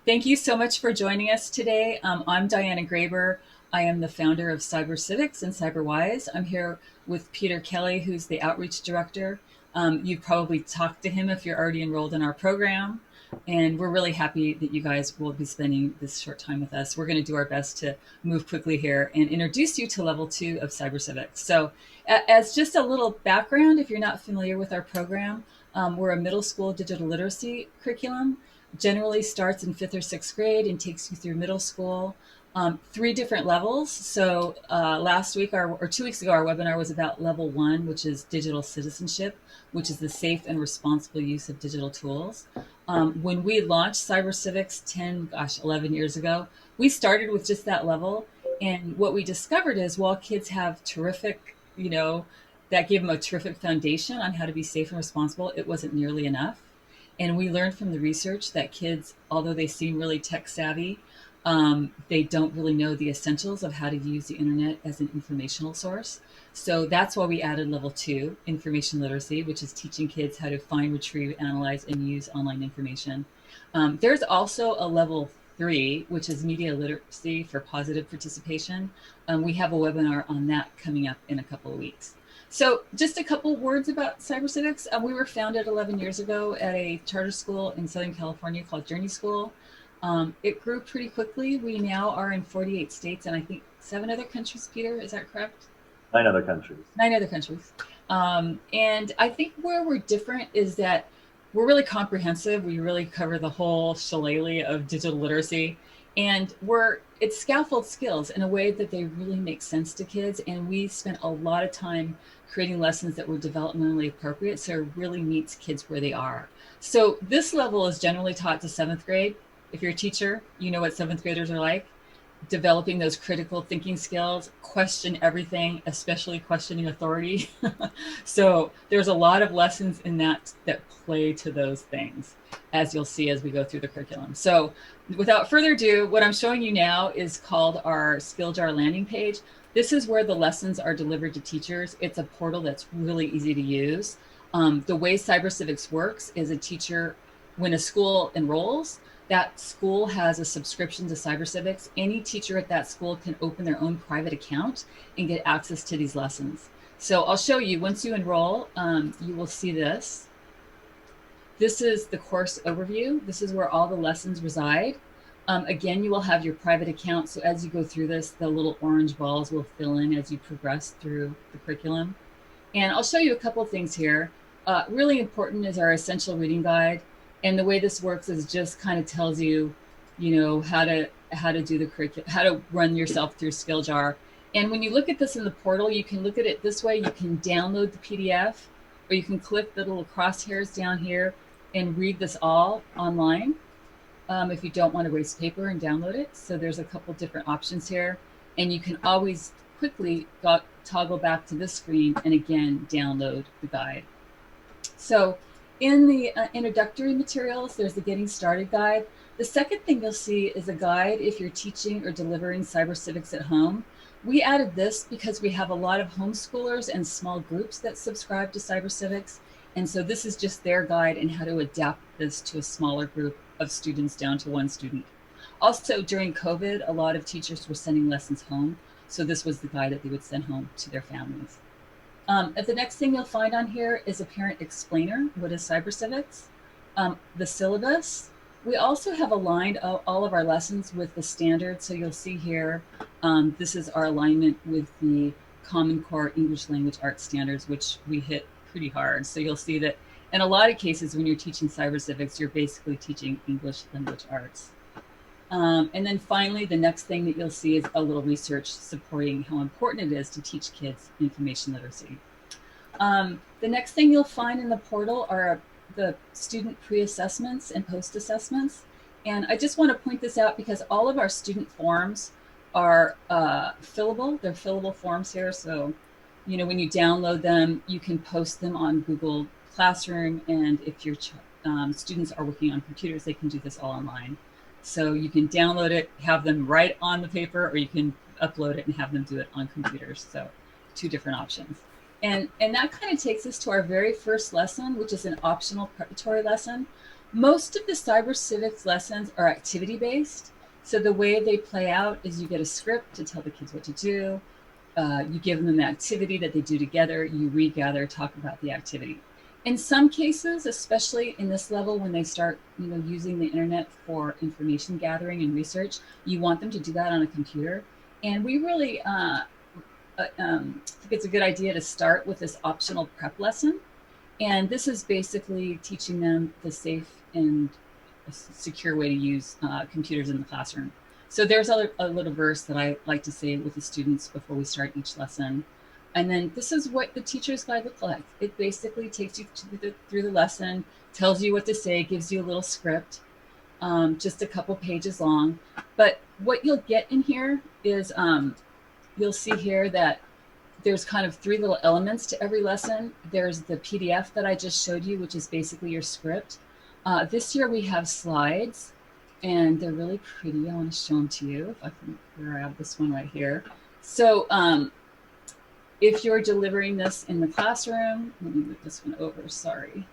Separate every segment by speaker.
Speaker 1: Thank you so much for joining us today. I'm Diana Graber. I am the founder of Cyber Civics and CyberWise. I'm here with Peter Kelly, who's the outreach director. You've probably talked to him if you're already enrolled in our program. And we're really happy that you guys will be spending this short time with us. We're going to do our best to move quickly here and introduce you to level 2 of Cyber Civics. So, as just a little background, if you're not familiar with our program, we're a middle school digital literacy curriculum, generally starts in 5th or 6th grade and takes you through middle school. Three different levels. So last week or 2 weeks ago, our webinar was about level 1, which is digital citizenship, which is the safe and responsible use of digital tools. When we launched Cyber Civics 11 years ago, we started with just that level. And what we discovered is while kids have terrific, that gave them a terrific foundation on how to be safe and responsible, it wasn't nearly enough. And we learned from the research that kids, although they seem really tech savvy, they don't really know the essentials of how to use the internet as an informational source. So that's why we added level 2, information literacy, which is teaching kids how to find, retrieve, analyze, and use online information. There's also a level 3, which is media literacy for positive participation. We have a webinar on that coming up in a couple of weeks. So just a couple words about Cyber Civics. We were founded 11 years ago at a charter school in Southern California called Journey School. It grew pretty quickly. We now are in 48 states and I think 7 other countries, Peter, is that correct?
Speaker 2: 9 other countries.
Speaker 1: 9 other countries. And I think where we're different is that we're really comprehensive. We really cover the whole shillelagh of digital literacy. And it's scaffold skills in a way that they really make sense to kids. And we spent a lot of time creating lessons that were developmentally appropriate, so it really meets kids where they are. So this level is generally taught to 7th grade. If you're a teacher, you know what 7th graders are like. Developing those critical thinking skills, question everything, especially questioning authority. So there's a lot of lessons in that play to those things, as you'll see as we go through the curriculum. So without further ado, what I'm showing you now is called our Skill Jar landing page. This is where the lessons are delivered to teachers. It's a portal that's really easy to use. The way Cyber Civics works is a teacher, when a school enrolls, that school has a subscription to Cyber Civics. Any teacher at that school can open their own private account and get access to these lessons. So I'll show you, once you enroll, you will see this. This is the course overview. This is where all the lessons reside. Again, you will have your private account. So as you go through this, the little orange balls will fill in as you progress through the curriculum. And I'll show you a couple of things here. Really important is our essential reading guide. And the way this works is just kind of tells you, how to do the curriculum, how to run yourself through Skill Jar. And when you look at this in the portal, you can look at it this way. You can download the PDF, or you can click the little crosshairs down here and read this all online if you don't want to waste paper and download it. So there's a couple different options here. And you can always quickly toggle back to this screen and again, download the guide. So in the introductory materials, there's the Getting Started guide. The second thing you'll see is a guide if you're teaching or delivering Cyber Civics at home. We added this because we have a lot of homeschoolers and small groups that subscribe to Cyber Civics. And so this is just their guide and how to adapt this to a smaller group of students down to 1 student. Also, during COVID, a lot of teachers were sending lessons home. So this was the guide that they would send home to their families. The next thing you'll find on here is a parent explainer. What is Cyber Civics? The syllabus. We also have aligned all of our lessons with the standards. So you'll see here, this is our alignment with the Common Core English Language Arts standards, which we hit pretty hard. So you'll see that in a lot of cases, when you're teaching Cyber Civics, you're basically teaching English language arts. And then finally, the next thing that you'll see is a little research supporting how important it is to teach kids information literacy. The next thing you'll find in the portal are the student pre-assessments and post-assessments. And I just want to point this out because all of our student forms are fillable. They're fillable forms here. So, when you download them, you can post them on Google Classroom. And if your students are working on computers, they can do this all online. So you can download it, have them write on the paper, or you can upload it and have them do it on computers. So 2 different options. And that kind of takes us to our very first lesson, which is an optional preparatory lesson. Most of the cyber civics lessons are activity based. So the way they play out is you get a script to tell the kids what to do. You give them an activity that they do together. You regather, talk about the activity. In some cases, especially in this level, when they start, using the internet for information gathering and research, you want them to do that on a computer. And we really think it's a good idea to start with this optional prep lesson. And this is basically teaching them the safe and secure way to use computers in the classroom. So there's a little verse that I like to say with the students before we start each lesson. And then this is what the teacher's guide looks like. It basically takes you through the lesson, tells you what to say, gives you a little script, just a couple pages long. But what you'll get in here is you'll see here that there's kind of three little elements to every lesson. There's the PDF that I just showed you, which is basically your script. This year we have slides, and they're really pretty. I want to show them to you if I can grab this one right here. So if you're delivering this in the classroom, let me move this one over, sorry.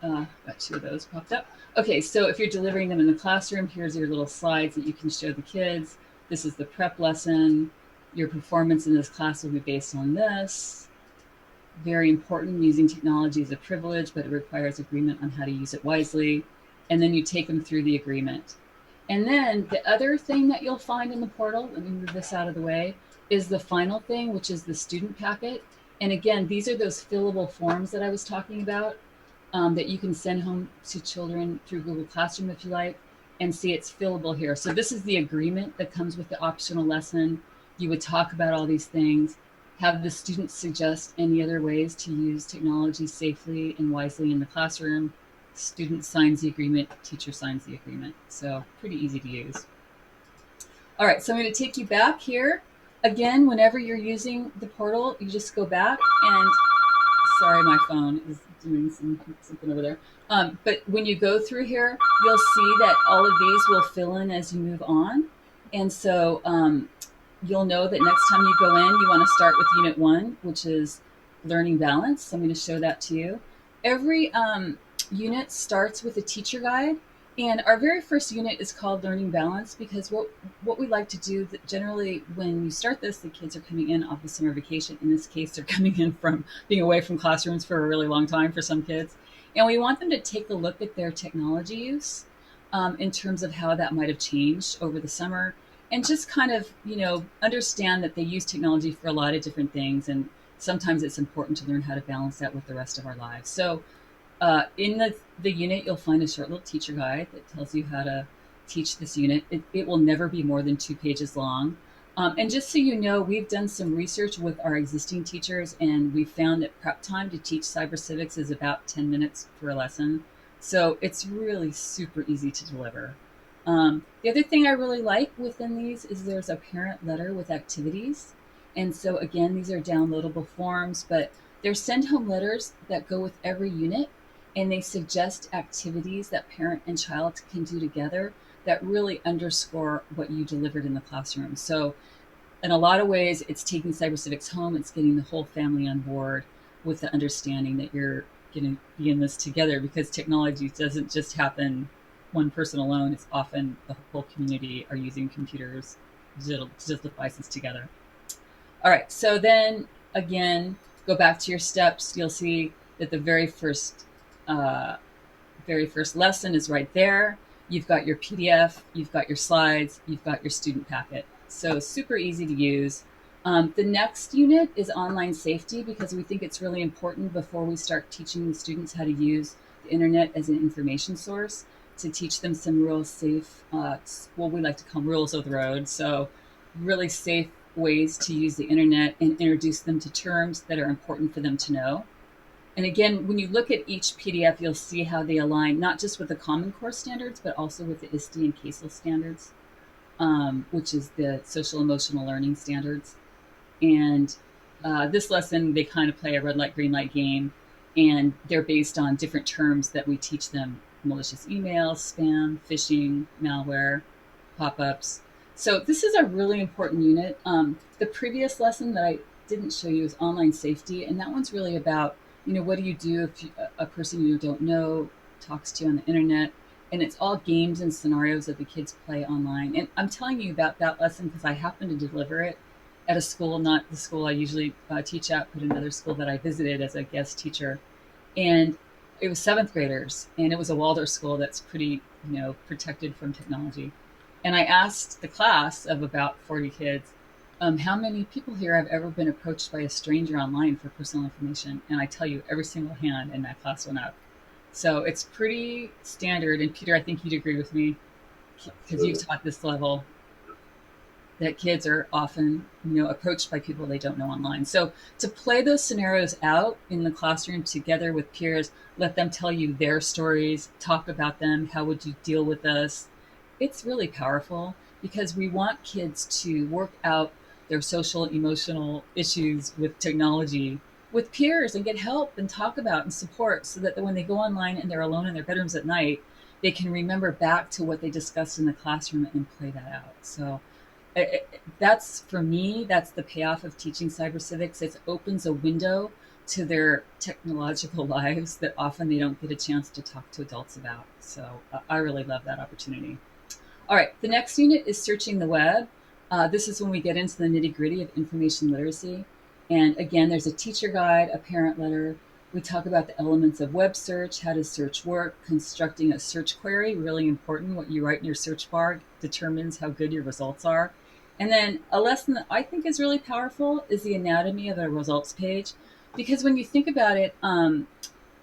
Speaker 1: Got two of those popped up. Okay, so if you're delivering them in the classroom, here's your little slides that you can show the kids. This is the prep lesson. Your performance in this class will be based on this. Very important, using technology is a privilege, but it requires agreement on how to use it wisely. And then you take them through the agreement. And then the other thing that you'll find in the portal, let me move this out of the way, is the final thing, which is the student packet. And again, these are those fillable forms that I was talking about that you can send home to children through Google Classroom if you like, and see it's fillable here. So this is the agreement that comes with the optional lesson. You would talk about all these things, have the students suggest any other ways to use technology safely and wisely in the classroom. Student signs the agreement, teacher signs the agreement. So pretty easy to use. All right, so I'm going to take you back here. Again, whenever you're using the portal, you just go back and, sorry, my phone is doing something over there. But when you go through here, you'll see that all of these will fill in as you move on. And so you'll know that next time you go in, you want to start with Unit 1, which is Learning Balance. So I'm going to show that to you. Every unit starts with a teacher guide. And our very first unit is called Learning Balance because what we like to do, generally when you start this, the kids are coming in off the summer vacation. In this case, they're coming in from being away from classrooms for a really long time for some kids. And we want them to take a look at their technology use in terms of how that might have changed over the summer. And just kind of, understand that they use technology for a lot of different things. And sometimes it's important to learn how to balance that with the rest of our lives. So in the unit, you'll find a short little teacher guide that tells you how to teach this unit. It will never be more than 2 pages long. And just so you know, we've done some research with our existing teachers, and we found that prep time to teach cyber civics is about 10 minutes per lesson. So it's really super easy to deliver. The other thing I really like within these is there's a parent letter with activities. And so again, these are downloadable forms, but they're send home letters that go with every unit, and they suggest activities that parent and child can do together that really underscore what you delivered in the classroom. So in a lot of ways, it's taking cyber civics home. It's getting the whole family on board with the understanding that you're going to be in this together, because technology doesn't just happen one person alone. It's often the whole community are using computers, digital devices together. All right, so then again, go back to your steps. You'll see that the very first lesson is right there. You've got your PDF, you've got your slides, you've got your student packet. So super easy to use. The next unit is online safety, because we think it's really important before we start teaching the students how to use the internet as an information source, to teach them some real safe, what we like to call rules of the road. So really safe ways to use the internet, and introduce them to terms that are important for them to know. And again, when you look at each PDF, you'll see how they align, not just with the Common Core standards, but also with the ISTE and CASEL standards, which is the social emotional learning standards. And this lesson, they kind of play a red light, green light game, and they're based on different terms that we teach them: malicious emails, spam, phishing, malware, pop-ups. So this is a really important unit. The previous lesson that I didn't show you is online safety, and that one's really about, what do you do if a person you don't know talks to you on the internet. And it's all games and scenarios that the kids play online. And I'm telling you about that lesson because I happen to deliver it at a school, not the school I usually teach at, but another school that I visited as a guest teacher. And it was seventh graders, and it was a Waldorf school that's pretty, protected from technology. And I asked the class of about 40 kids, how many people here have ever been approached by a stranger online for personal information? And I tell you, every single hand in that class went up. So it's pretty standard. And Peter, I think you'd agree with me because you've taught this level that kids are often, approached by people they don't know online. So to play those scenarios out in the classroom together with peers, let them tell you their stories, talk about them, how would you deal with this? It's really powerful because we want kids to work out their social, emotional issues with technology with peers and get help and talk about and support so that when they go online and they're alone in their bedrooms at night, they can remember back to what they discussed in the classroom and play that out. So that's, for me, that's the payoff of teaching cyber civics. It opens a window to their technological lives that often they don't get a chance to talk to adults about. So I really love that opportunity. All right, the next unit is searching the web. This is when we get into the nitty-gritty of information literacy. And again, there's a teacher guide, a parent letter. We talk about the elements of web search, how does search work, constructing a search query, really important. What you write in your search bar determines how good your results are. And then a lesson that I think is really powerful is the anatomy of a results page. Because when you think about it, and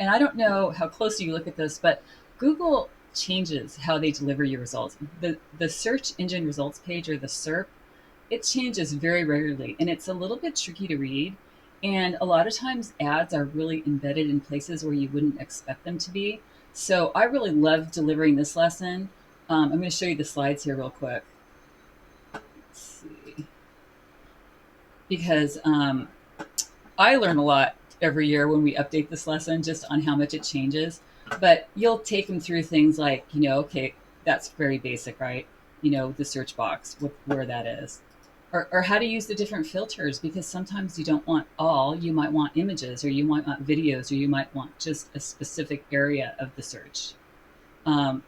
Speaker 1: I don't know how closely you look at this, but Google changes how they deliver your results. The search engine results page, or the SERP, it changes very regularly, and it's a little bit tricky to read. And a lot of times ads are really embedded in places where you wouldn't expect them to be. So I really love delivering this lesson. I'm going to show you the slides here real quick. Let's see. Because I learn a lot every year when we update this lesson just on how much it changes. But you'll take them through things like, okay, that's very basic, right? The search box, where that is. Or how to use the different filters, because sometimes you don't want all, you might want images, or you might want videos, or you might want just a specific area of the search. Where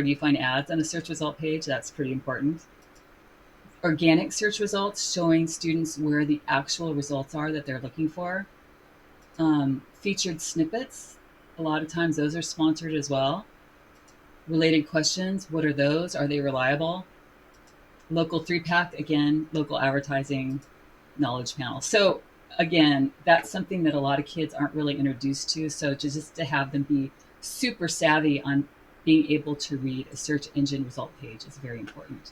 Speaker 1: do you find ads on a search result page? That's pretty important. Organic search results, showing students where the actual results are that they're looking for. Featured snippets, a lot of times those are sponsored as well. Related questions, what are those? Are they reliable? Local 3-pack, again, local advertising, knowledge panel. So again, that's something that a lot of kids aren't really introduced to. So just to have them be super savvy on being able to read a search engine result page is very important.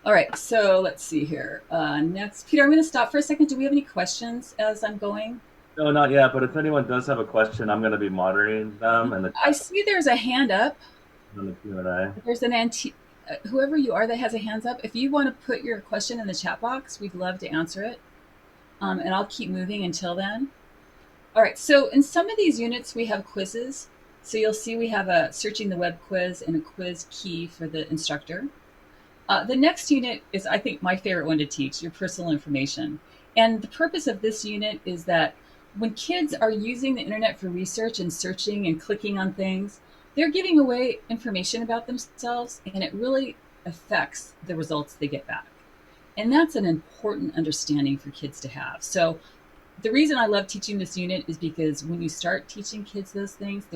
Speaker 1: All right, so let's see here. Next, Peter, I'm going to stop for a second. Do we have any questions as I'm going?
Speaker 2: No, not yet. But if anyone does have a question, I'm going to be moderating them in the
Speaker 1: I see there's a hand up.
Speaker 2: on the Q&A.
Speaker 1: There's an whoever you are that has a hands up. If you want to put your question in the chat box, we'd love to answer it. And I'll keep moving until then. All right, so in some of these units, we have quizzes. So you'll see we have a searching the web quiz and a quiz key for the instructor. The next unit is, I think, my favorite one to teach, your personal information. And the purpose of this unit is that when kids are using the internet for research and searching and clicking on things, they're giving away information about themselves, and it really affects the results they get back. And that's an important understanding for kids to have. So the reason I love teaching this unit is because when you start teaching kids those things,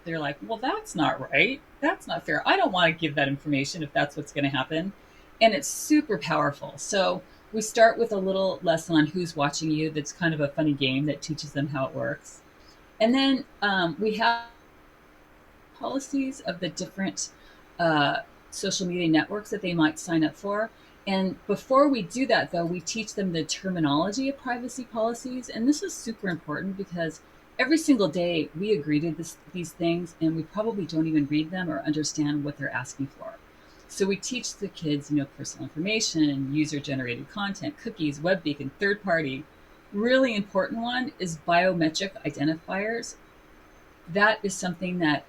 Speaker 1: they're like, well, that's not right. That's not fair. I don't want to give that information if that's what's going to happen. And it's super powerful. So we start with a little lesson on who's watching you. That's kind of a funny game that teaches them how it works. And then we have policies of the different social media networks that they might sign up for. And before we do that, though, we teach them the terminology of privacy policies. And this is super important because every single day we agree to these things, and we probably don't even read them or understand what they're asking for. So we teach the kids, personal information, user-generated content, cookies, web beacon, third party. Really important one is biometric identifiers. That is something that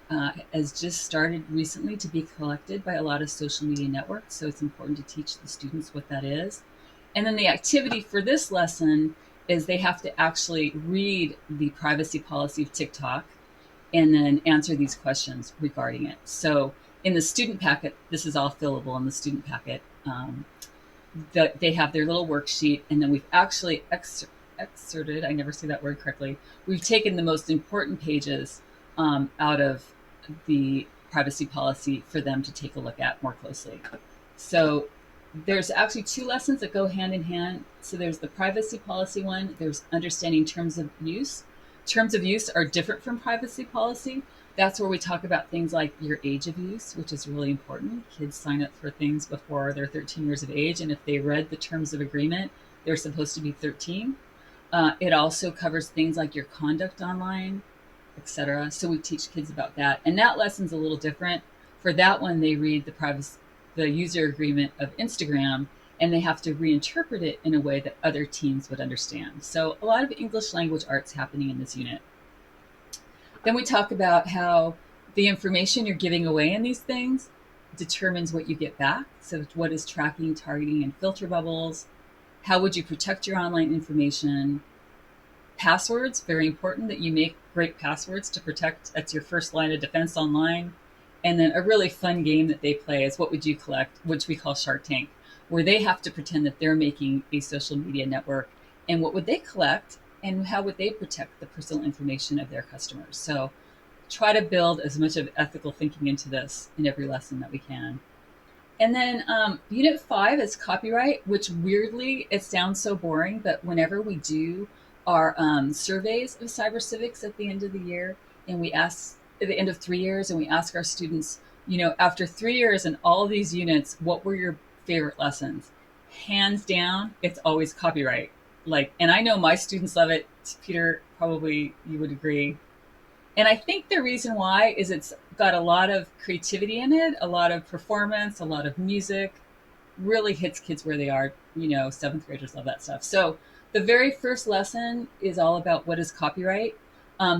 Speaker 1: has just started recently to be collected by a lot of social media networks. So it's important to teach the students what that is. And then the activity for this lesson is they have to actually read the privacy policy of TikTok. and then answer these questions regarding it. So in the student packet, this is all fillable in the student packet. They have their little worksheet, and then we've actually excerpted, I never say that word correctly, we've taken the most important pages out of the privacy policy for them to take a look at more closely. So there's actually two lessons that go hand in hand. So there's the privacy policy one, there's understanding terms of use. Terms of use are different from privacy policy. That's where we talk about things like your age of use, which is really important. Kids sign up for things before they're 13 years of age, and if they read the terms of agreement, they're supposed to be 13. It also covers things like your conduct online, etc. So we teach kids about that, and that lesson's a little different. For that one, they read the user agreement of Instagram, and they have to reinterpret it in a way that other teens would understand. So a lot of English language arts happening in this unit. Then we talk about how the information you're giving away in these things determines what you get back. So what is tracking, targeting, and filter bubbles? How would you protect your online information? Passwords, very important that you make great passwords to protect. That's your first line of defense online. And then a really fun game that they play is What Would You Collect, which we call Shark Tank, where they have to pretend that they're making a social media network. And what would they collect? And how would they protect the personal information of their customers? So try to build as much of ethical thinking into this in every lesson that we can. And then Unit 5 is copyright, which weirdly, it sounds so boring, but whenever we do our surveys of cyber civics at the end of the year, and we ask at the end of 3 years, and we ask our students, after 3 years in all of these units, what were your favorite lessons? Hands down, it's always copyright. And I know my students love it. Peter, probably you would agree. And I think the reason why is it's got a lot of creativity in it, a lot of performance, a lot of music, really hits kids where they are. Seventh graders love that stuff. So the very first lesson is all about what is copyright.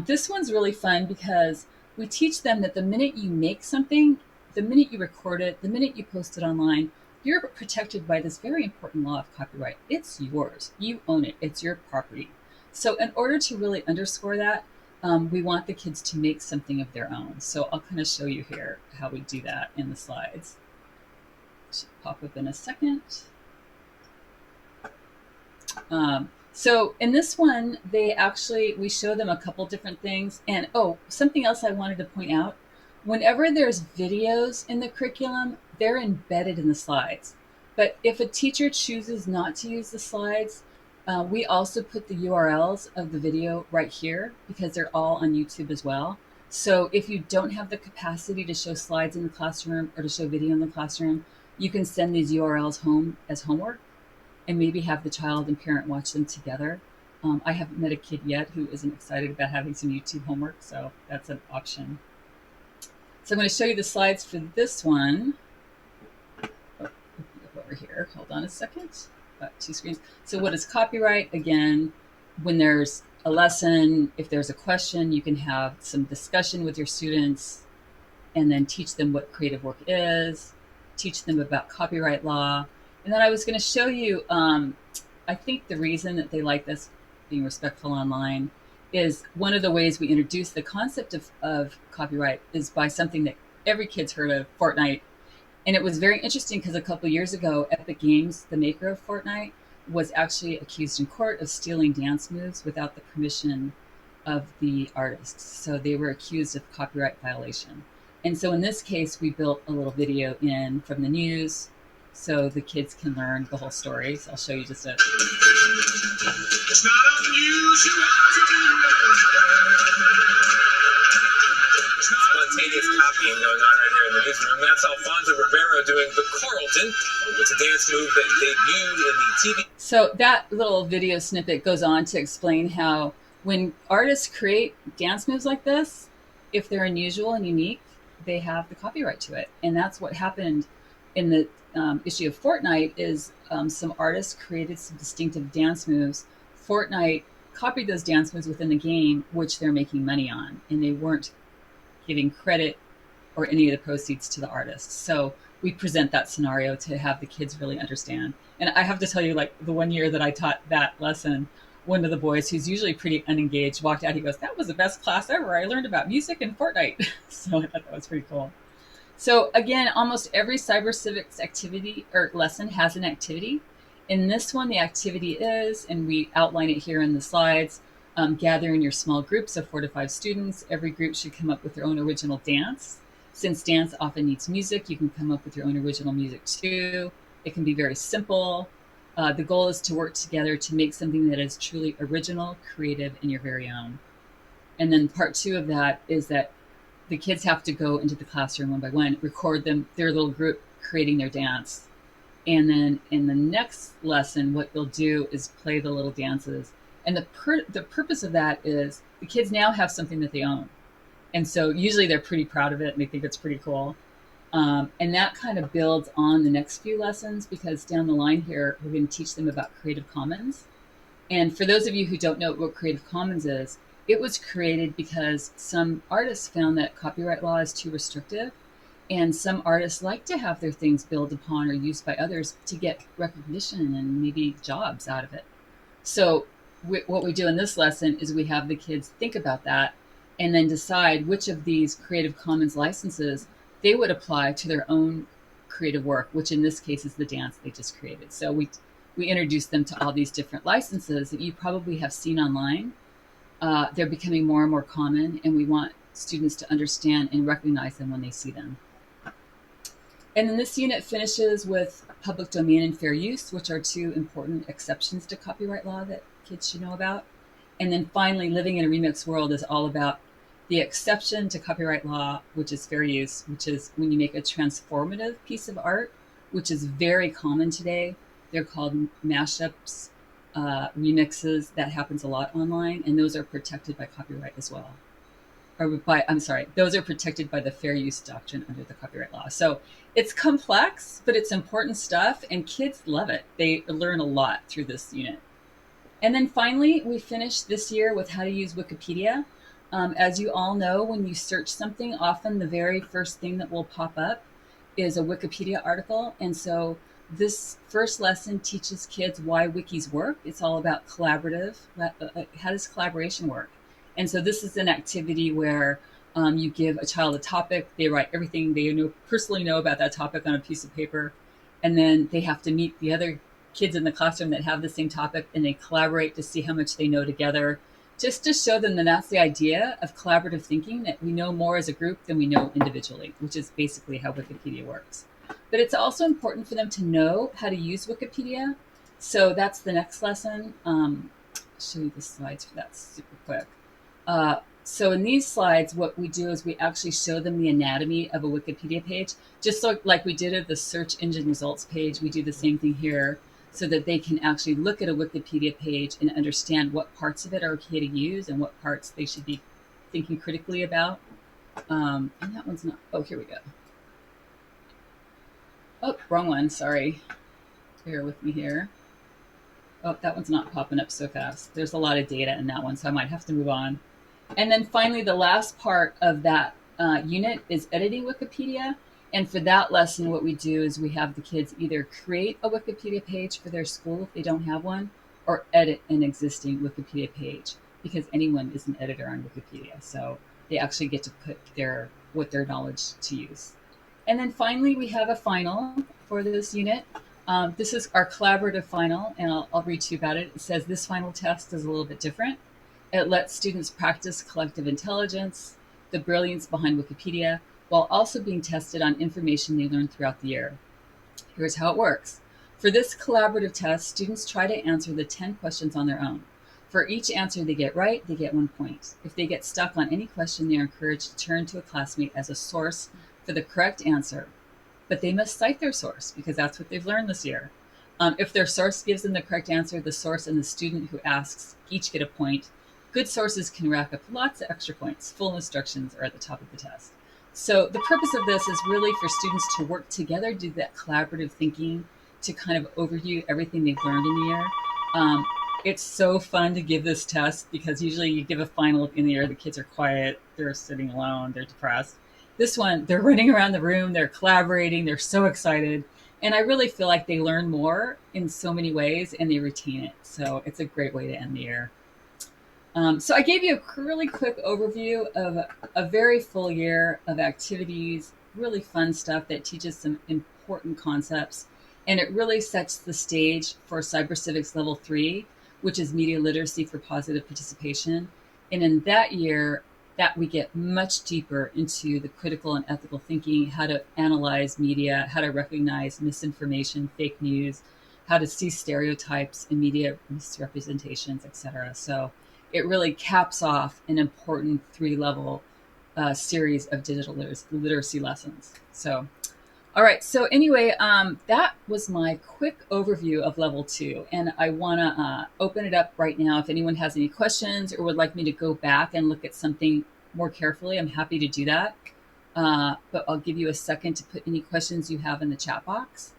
Speaker 1: This one's really fun because we teach them that the minute you make something, the minute you record it, the minute you post it online, you're protected by this very important law of copyright. It's yours. You own it. It's your property. So in order to really underscore that, we want the kids to make something of their own. So I'll kind of show you here how we do that in the slides. Should pop up in a second. So in this one, we show them a couple different things. And something else I wanted to point out. Whenever there's videos in the curriculum, they're embedded in the slides. But if a teacher chooses not to use the slides, we also put the URLs of the video right here because they're all on YouTube as well. So if you don't have the capacity to show slides in the classroom or to show video in the classroom, you can send these URLs home as homework and maybe have the child and parent watch them together. I haven't met a kid yet who isn't excited about having some YouTube homework, so that's an option. So I'm going to show you the slides for this one. Over here, hold on a second. Got two screens. So what is copyright? Again, when there's a lesson, if there's a question, you can have some discussion with your students and then teach them what creative work is, teach them about copyright law. And then I was going to show you, I think the reason that they like this, being respectful online, is one of the ways we introduce the concept of copyright is by something that every kid's heard of, Fortnite. And it was very interesting because a couple years ago, Epic Games, the maker of Fortnite, was actually accused in court of stealing dance moves without the permission of the artists. So they were accused of copyright violation. And so in this case, we built a little video in from the news so the kids can learn the whole story. So I'll show you just a... It's not unusual.
Speaker 3: Spontaneous copying going on right here in the newsroom. That's Alfonso Rivero doing the Carlton. It's a dance move that debuted in the TV.
Speaker 1: So that little video snippet goes on to explain how when artists create dance moves like this, if they're unusual and unique, they have the copyright to it. And that's what happened in the issue of Fortnite is some artists created some distinctive dance moves. Fortnite copied those dance moves within the game, which they're making money on, and they weren't giving credit or any of the proceeds to the artists. So we present that scenario to have the kids really understand. And I have to tell you, like the one year that I taught that lesson, one of the boys, who's usually pretty unengaged, walked out. He goes, "That was the best class ever. I learned about music and Fortnite." So I thought that was pretty cool. So again, almost every cyber civics activity or lesson has an activity. In this one, the activity is, and we outline it here in the slides, gather in your small groups of 4 to 5 students. Every group should come up with their own original dance. Since dance often needs music, you can come up with your own original music too. It can be very simple. The goal is to work together to make something that is truly original, creative, and your very own. And then part 2 of that is that the kids have to go into the classroom one by one, record their little group creating their dance. And then in the next lesson, what you'll do is play the little dances. And the purpose of that is the kids now have something that they own. And so usually they're pretty proud of it and they think it's pretty cool. And that kind of builds on the next few lessons, because down the line here, we're going to teach them about Creative Commons. And for those of you who don't know what Creative Commons is, it was created because some artists found that copyright law is too restrictive. And some artists like to have their things built upon or used by others to get recognition and maybe jobs out of it. So what we do in this lesson is we have the kids think about that and then decide which of these Creative Commons licenses they would apply to their own creative work, which in this case is the dance they just created. So we introduce them to all these different licenses that you probably have seen online. They're becoming more and more common, and we want students to understand and recognize them when they see them. And then this unit finishes with public domain and fair use, which are 2 important exceptions to copyright law that kids should know about. And then finally, living in a remix world is all about the exception to copyright law, which is fair use, which is when you make a transformative piece of art, which is very common today. They're called mashups, remixes. That happens a lot online, and those are protected by copyright as well. Those are protected by the fair use doctrine under the copyright law. So it's complex, but it's important stuff, and kids love it. They learn a lot through this unit. And then finally, we finished this year with how to use Wikipedia. As you all know, when you search something, often the very first thing that will pop up is a Wikipedia article. And so this first lesson teaches kids why wikis work. It's all about collaborative. How does collaboration work? And so this is an activity where you give a child a topic, they write everything they personally know about that topic on a piece of paper, and then they have to meet the other kids in the classroom that have the same topic, and they collaborate to see how much they know together, just to show them that that's the idea of collaborative thinking, that we know more as a group than we know individually, which is basically how Wikipedia works. But it's also important for them to know how to use Wikipedia. So that's the next lesson. I'll show you the slides for that super quick. So in these slides, what we do is we actually show them the anatomy of a Wikipedia page. Just like we did at the search engine results page, we do the same thing here so that they can actually look at a Wikipedia page and understand what parts of it are okay to use and what parts they should be thinking critically about. And that one's not, oh, here we go. Oh, wrong one, sorry. Bear with me here. Oh, that one's not popping up so fast. There's a lot of data in that one, so I might have to move on. And then finally, the last part of that unit is editing Wikipedia. And for that lesson, what we do is we have the kids either create a Wikipedia page for their school if they don't have one, or edit an existing Wikipedia page, because anyone is an editor on Wikipedia. So they actually get to put their knowledge to use. And then finally, we have a final for this unit. This is our collaborative final, and I'll read to you about it. It says this final test is a little bit different. It lets students practice collective intelligence, the brilliance behind Wikipedia, while also being tested on information they learned throughout the year. Here's how it works. For this collaborative test, students try to answer the 10 questions on their own. For each answer they get right, they get 1 point. If they get stuck on any question, they are encouraged to turn to a classmate as a source for the correct answer. But they must cite their source, because that's what they've learned this year. If their source gives them the correct answer, the source and the student who asks each get a point. Good sources can rack up lots of extra points. Full instructions are at the top of the test. So the purpose of this is really for students to work together, do that collaborative thinking, to kind of overview everything they've learned in the year. It's so fun to give this test, because usually you give a final in the year, the kids are quiet, they're sitting alone, they're depressed. This one, they're running around the room, they're collaborating, they're so excited. And I really feel like they learn more in so many ways and they retain it. So it's a great way to end the year. So I gave you a really quick overview of a very full year of activities, really fun stuff that teaches some important concepts. And it really sets the stage for Cyber Civics Level 3, which is media literacy for positive participation. And in that year, that we get much deeper into the critical and ethical thinking, how to analyze media, how to recognize misinformation, fake news, how to see stereotypes in media misrepresentations, etc. So it really caps off an important 3-level series of digital literacy lessons. So, all right. So anyway, that was my quick overview of level 2. And I want to open it up right now. If anyone has any questions or would like me to go back and look at something more carefully, I'm happy to do that. But I'll give you a second to put any questions you have in the chat box.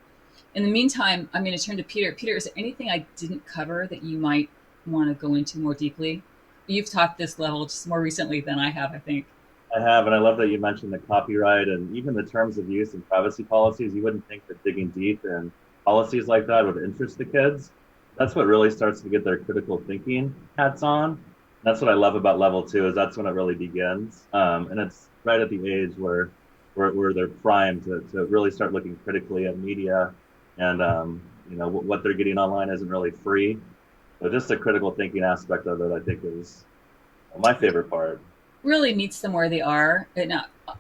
Speaker 1: In the meantime, I'm going to turn to Peter. Peter, is there anything I didn't cover that you might want to go into more deeply? You've taught this level just more recently than I have, I think.
Speaker 2: I have, and I love that you mentioned the copyright and even the terms of use and privacy policies. You wouldn't think that digging deep in policies like that would interest the kids. That's what really starts to get their critical thinking hats on. That's what I love about level 2 is that's when it really begins. And it's right at the age where they're primed to really start looking critically at media and what they're getting online isn't really free. So just the critical thinking aspect of it, I think, is my favorite part.
Speaker 1: Really meets them where they are. And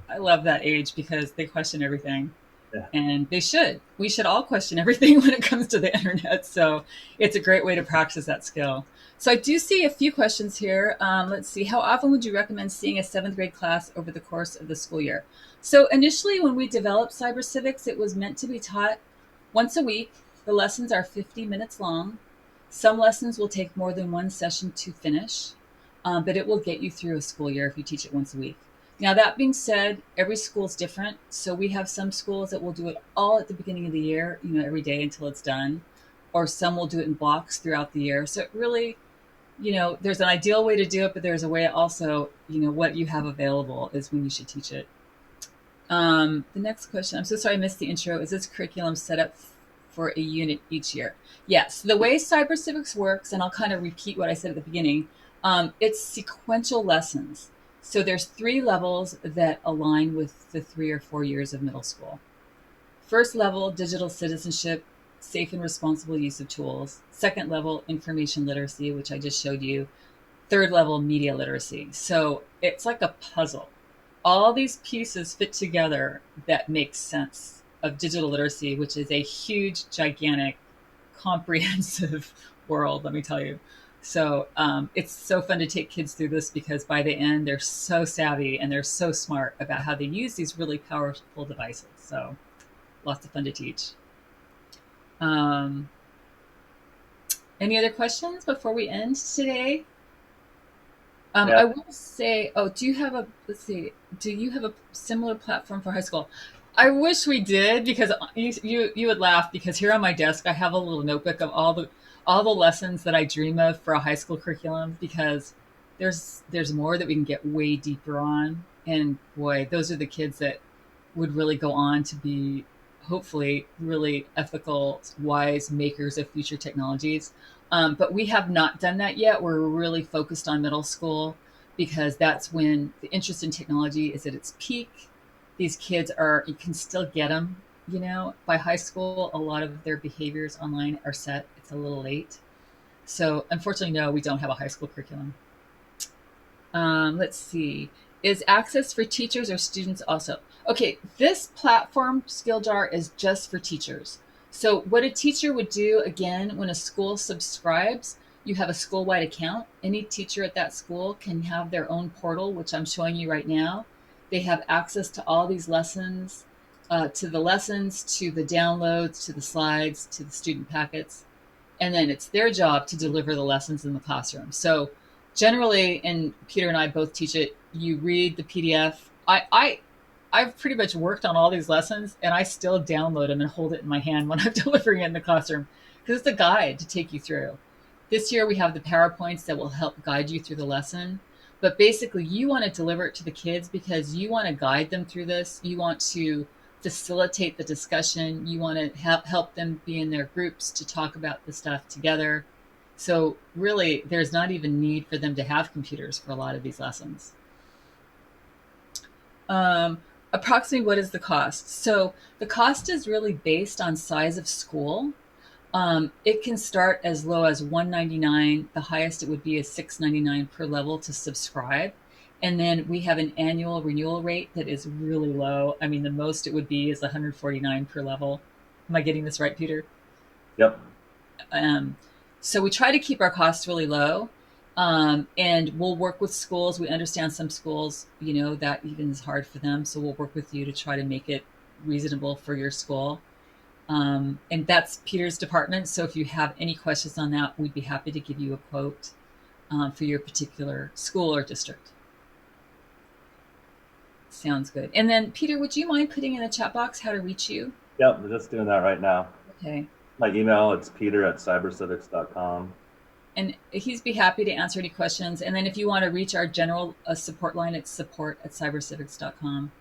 Speaker 1: I love that age because they question everything.
Speaker 2: Yeah.
Speaker 1: And they should. We should all question everything when it comes to the internet. So it's a great way to practice that skill. So I do see a few questions here. Let's see. How often would you recommend seeing a 7th grade class over the course of the school year? So initially, when we developed Cyber Civics, it was meant to be taught once a week. The lessons are 50 minutes long. Some lessons will take more than one session to finish, but it will get you through a school year if you teach it once a week. Now, that being said, every school is different. So we have some schools that will do it all at the beginning of the year, every day until it's done, or some will do it in blocks throughout the year. So it really, there's an ideal way to do it, but there's a way also, what you have available is when you should teach it. The next question, I'm so sorry I missed the intro. Is this curriculum set up for a unit each year? Yes. The way Cyber Civics works, and I'll kind of repeat what I said at the beginning, it's sequential lessons. So there's 3 levels that align with the 3 or 4 years of middle school. First level, digital citizenship, safe and responsible use of tools. Second level, information literacy, which I just showed you. Third level, media literacy. So it's like a puzzle. All these pieces fit together that make sense of digital literacy, which is a huge, gigantic, comprehensive world, let me tell you. So it's so fun to take kids through this because by the end, they're so savvy and they're so smart about how they use these really powerful devices. So lots of fun to teach. Any other questions before we end today? I will say, do you have a similar platform for high school? I wish we did because you would laugh because here on my desk, I have a little notebook of all the lessons that I dream of for a high school curriculum because there's more that we can get way deeper on. And boy, those are the kids that would really go on to be hopefully really ethical, wise makers of future technologies. But we have not done that yet. We're really focused on middle school because that's when the interest in technology is at its peak. These kids you can still get them, by high school, a lot of their behaviors online are set. It's a little late. So unfortunately, no, we don't have a high school curriculum. Let's see. Is access for teachers or students also? Okay, this platform, SkillJar, is just for teachers. So what a teacher would do, again, when a school subscribes, you have a school-wide account. Any teacher at that school can have their own portal, which I'm showing you right now. They have access to all these lessons, to the downloads, to the slides, to the student packets. And then it's their job to deliver the lessons in the classroom. So generally, and Peter and I both teach it, you read the PDF. I've pretty much worked on all these lessons and I still download them and hold it in my hand when I'm delivering it in the classroom because it's a guide to take you through. This year we have the PowerPoints that will help guide you through the lesson. But basically you want to deliver it to the kids because you want to guide them through this. You want to facilitate the discussion. You want to help them be in their groups to talk about the stuff together. So really, there's not even need for them to have computers for a lot of these lessons. Approximately what is the cost? So the cost is really based on size of school. It can start as low as $199. The highest it would be is $699 per level to subscribe. And then we have an annual renewal rate that is really low. I mean, the most it would be is $149 per level. Am I getting this right, Peter?
Speaker 2: Yep.
Speaker 1: So we try to keep our costs really low. And we'll work with schools. We understand some schools, that even is hard for them. So we'll work with you to try to make it reasonable for your school. And that's Peter's department. So if you have any questions on that, we'd be happy to give you a quote for your particular school or district. Sounds good. And then, Peter, would you mind putting in the chat box how to reach you?
Speaker 2: Yep, we're just doing that right now.
Speaker 1: Okay.
Speaker 2: My email, it's peter@cybercivics.com.
Speaker 1: And he'd be happy to answer any questions. And then if you want to reach our general support line, it's support@cybercivics.com.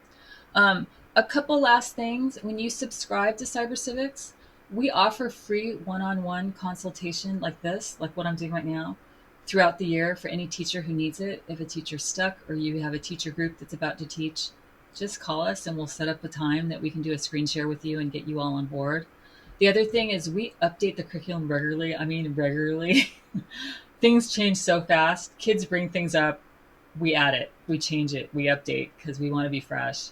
Speaker 1: A couple last things. When you subscribe to CyberCivics, we offer free one-on-one consultation like this, like what I'm doing right now, throughout the year for any teacher who needs it. If a teacher's stuck or you have a teacher group that's about to teach, just call us and we'll set up a time that we can do a screen share with you and get you all on board. The other thing is we update the curriculum regularly. I mean, regularly. Things change so fast. Kids bring things up. We add it. We change it. We update because we want to be fresh.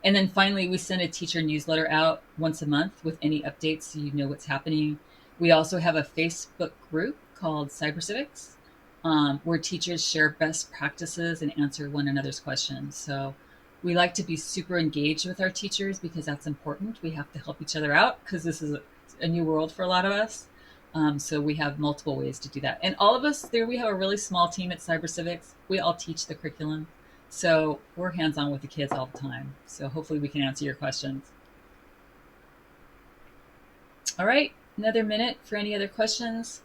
Speaker 1: And then finally, we send a teacher newsletter out once a month with any updates so you know what's happening. We also have a Facebook group called CyberCivics where teachers share best practices and answer one another's questions. So we like to be super engaged with our teachers because that's important. We have to help each other out because this is a new world for a lot of us. So we have multiple ways to do that. And all of us there, we have a really small team at CyberCivics. We all teach the curriculum. So we're hands-on with the kids all the time. So hopefully we can answer your questions. All right, another minute for any other questions.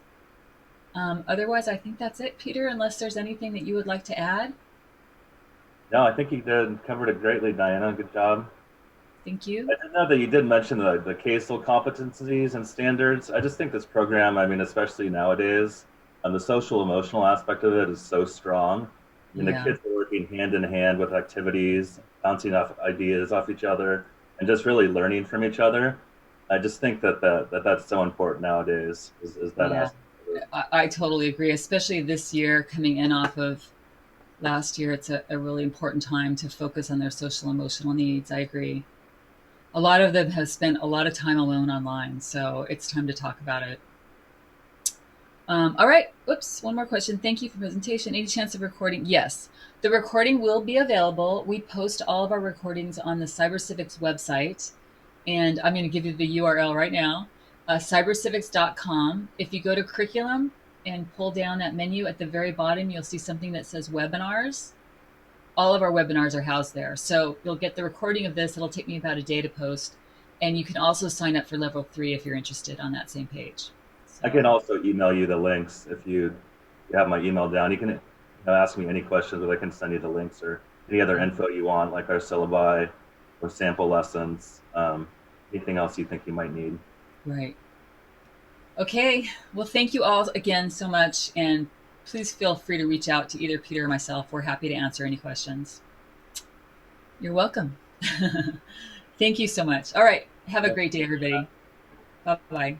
Speaker 1: Otherwise, I think that's it, Peter, unless there's anything that you would like to add.
Speaker 2: No, I think you covered it greatly, Diana. Good job.
Speaker 1: Thank you.
Speaker 2: I did know that you did mention the CASEL competencies and standards. I just think this program, I mean, especially nowadays, the social emotional aspect of it is so strong. And the kids are working hand in hand with activities, bouncing off ideas off each other, and just really learning from each other. I just think that's so important nowadays. Is that aspect of it.
Speaker 1: I totally agree, especially this year coming in off of last year. It's a really important time to focus on their social emotional needs. I agree. A lot of them have spent a lot of time alone online, so it's time to talk about it. All right. Oops. One more question. Thank you for the presentation. Any chance of recording? Yes. The recording will be available. We post all of our recordings on the CyberCivics website. And I'm going to give you the URL right now, cybercivics.com. If you go to curriculum and pull down that menu at the very bottom, you'll see something that says webinars. All of our webinars are housed there. So you'll get the recording of this. It'll take me about a day to post. And you can also sign up for level 3 if you're interested on that same page.
Speaker 2: I can also email you the links if you have my email down. You can ask me any questions, or I can send you the links or any other info you want, like our syllabi or sample lessons, anything else you think you might need.
Speaker 1: Right. Okay. Well, thank you all again so much. And please feel free to reach out to either Peter or myself. We're happy to answer any questions. You're welcome. Thank you so much. All right. Have a great day, everybody. Bye-bye.